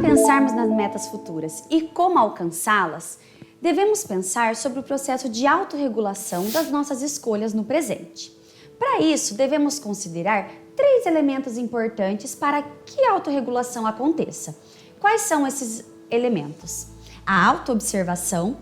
pensarmos nas metas futuras e como alcançá-las, devemos pensar sobre o processo de autorregulação das nossas escolhas no presente. Para isso, devemos considerar 3 elementos importantes para que a autorregulação aconteça. Quais são esses elementos? A autoobservação,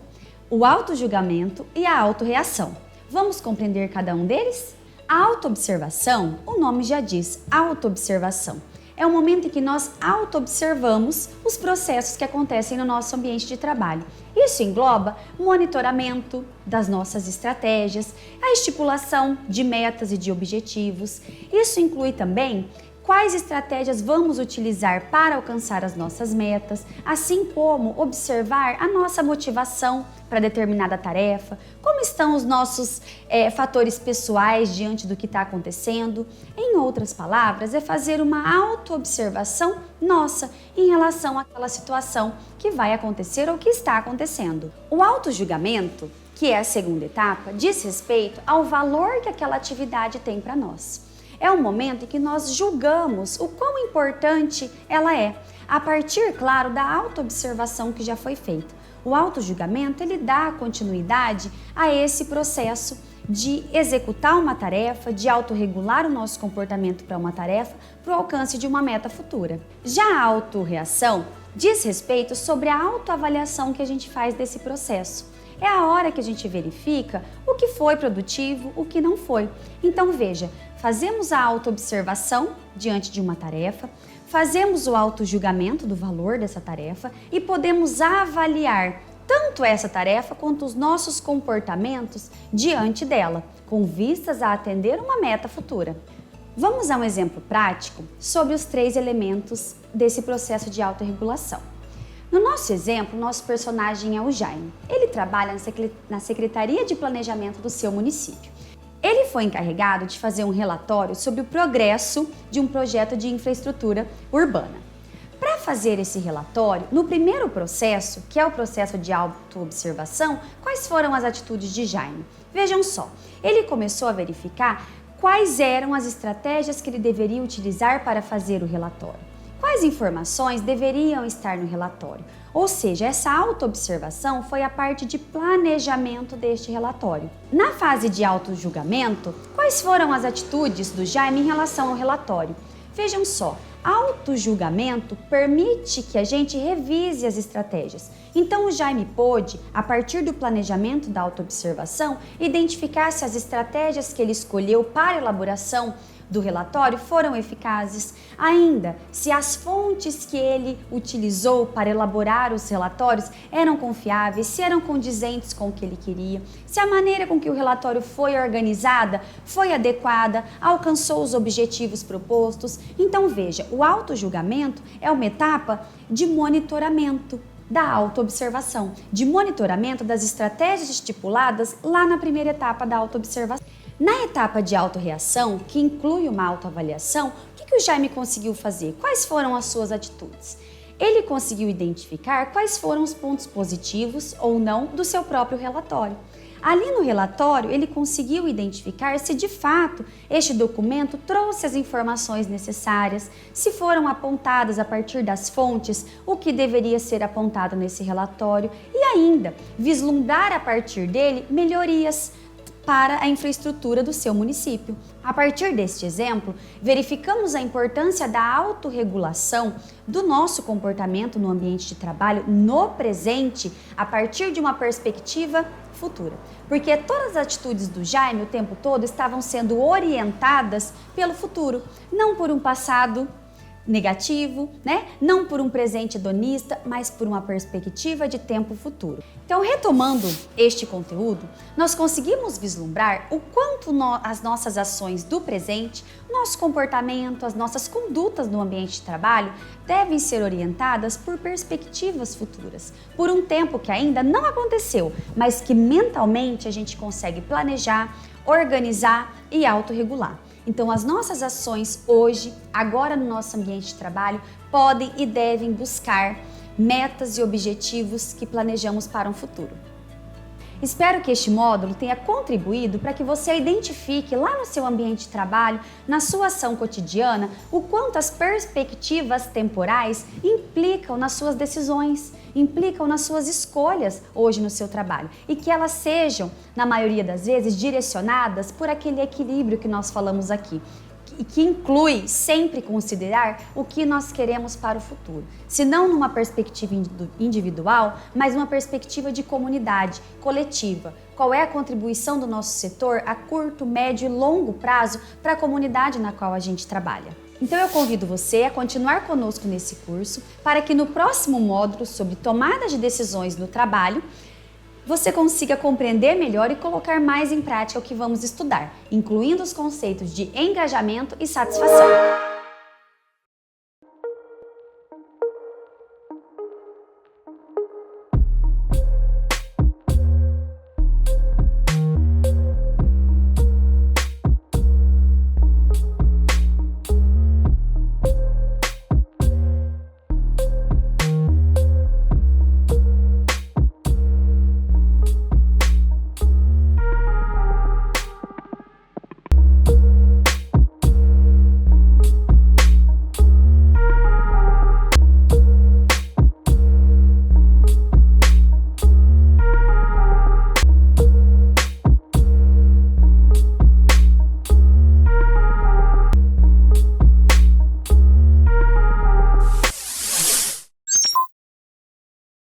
o autojulgamento e a autorreação. Vamos compreender cada um deles? A autoobservação, o nome já diz, autoobservação. É o momento em que nós autoobservamos os processos que acontecem no nosso ambiente de trabalho. Isso engloba monitoramento das nossas estratégias, a estipulação de metas e de objetivos. Isso inclui também quais estratégias vamos utilizar para alcançar as nossas metas, assim como observar a nossa motivação para determinada tarefa, como estão os nossos fatores pessoais diante do que está acontecendo. Em outras palavras, é fazer uma autoobservação nossa em relação àquela situação que vai acontecer ou que está acontecendo. O autojulgamento, que é a segunda etapa, diz respeito ao valor que aquela atividade tem para nós. É o momento em que nós julgamos o quão importante ela é, a partir, claro, da autoobservação que já foi feita. O autojulgamento, ele dá continuidade a esse processo de executar uma tarefa, de autorregular o nosso comportamento para uma tarefa, para o alcance de uma meta futura. Já a autorreação diz respeito sobre a autoavaliação que a gente faz desse processo. É a hora que a gente verifica o que foi produtivo, o que não foi. Então veja, fazemos a autoobservação diante de uma tarefa, fazemos o autojulgamento do valor dessa tarefa e podemos avaliar tanto essa tarefa quanto os nossos comportamentos diante dela, com vistas a atender uma meta futura. Vamos a um exemplo prático sobre os 3 elementos desse processo de autorregulação. No nosso exemplo, nosso personagem é o Jaime. Ele trabalha na Secretaria de Planejamento do seu município. Ele foi encarregado de fazer um relatório sobre o progresso de um projeto de infraestrutura urbana. Para fazer esse relatório, no primeiro processo, que é o processo de autoobservação, quais foram as atitudes de Jaime? Vejam só, ele começou a verificar quais eram as estratégias que ele deveria utilizar para fazer o relatório. Quais informações deveriam estar no relatório? Ou seja, essa autoobservação foi a parte de planejamento deste relatório. Na fase de autojulgamento, quais foram as atitudes do Jaime em relação ao relatório? Vejam só, autojulgamento permite que a gente revise as estratégias. Então o Jaime pôde, a partir do planejamento da autoobservação, identificar se as estratégias que ele escolheu para a elaboração do relatório foram eficazes, ainda se as fontes que ele utilizou para elaborar os relatórios eram confiáveis, se eram condizentes com o que ele queria, se a maneira com que o relatório foi organizada foi adequada, alcançou os objetivos propostos. Então veja, o autojulgamento é uma etapa de monitoramento da autoobservação, de monitoramento das estratégias estipuladas lá na primeira etapa da autoobservação. Na etapa de autorreação, que inclui uma autoavaliação, o que o Jaime conseguiu fazer? Quais foram as suas atitudes? Ele conseguiu identificar quais foram os pontos positivos ou não do seu próprio relatório. Ali no relatório, ele conseguiu identificar se de fato este documento trouxe as informações necessárias, se foram apontadas a partir das fontes o que deveria ser apontado nesse relatório e ainda vislumbrar a partir dele melhorias para a infraestrutura do seu município. A partir deste exemplo, verificamos a importância da autorregulação do nosso comportamento no ambiente de trabalho no presente a partir de uma perspectiva futura. Porque todas as atitudes do Jaime o tempo todo estavam sendo orientadas pelo futuro, não por um passado negativo, Não por um presente hedonista, mas por uma perspectiva de tempo futuro. Então, retomando este conteúdo, nós conseguimos vislumbrar o quanto as nossas ações do presente, nosso comportamento, as nossas condutas no ambiente de trabalho devem ser orientadas por perspectivas futuras, por um tempo que ainda não aconteceu, mas que mentalmente a gente consegue planejar, organizar e autorregular. Então, as nossas ações hoje, agora no nosso ambiente de trabalho, podem e devem buscar metas e objetivos que planejamos para um futuro. Espero que este módulo tenha contribuído para que você identifique lá no seu ambiente de trabalho, na sua ação cotidiana, o quanto as perspectivas temporais implicam nas suas decisões, implicam nas suas escolhas hoje no seu trabalho e que elas sejam, na maioria das vezes, direcionadas por aquele equilíbrio que nós falamos aqui. E que inclui sempre considerar o que nós queremos para o futuro. Se não numa perspectiva individual, mas numa perspectiva de comunidade, coletiva. Qual é a contribuição do nosso setor a curto, médio e longo prazo para a comunidade na qual a gente trabalha? Então eu convido você a continuar conosco nesse curso para que no próximo módulo sobre tomada de decisões no trabalho, você consiga compreender melhor e colocar mais em prática o que vamos estudar, incluindo os conceitos de engajamento e satisfação.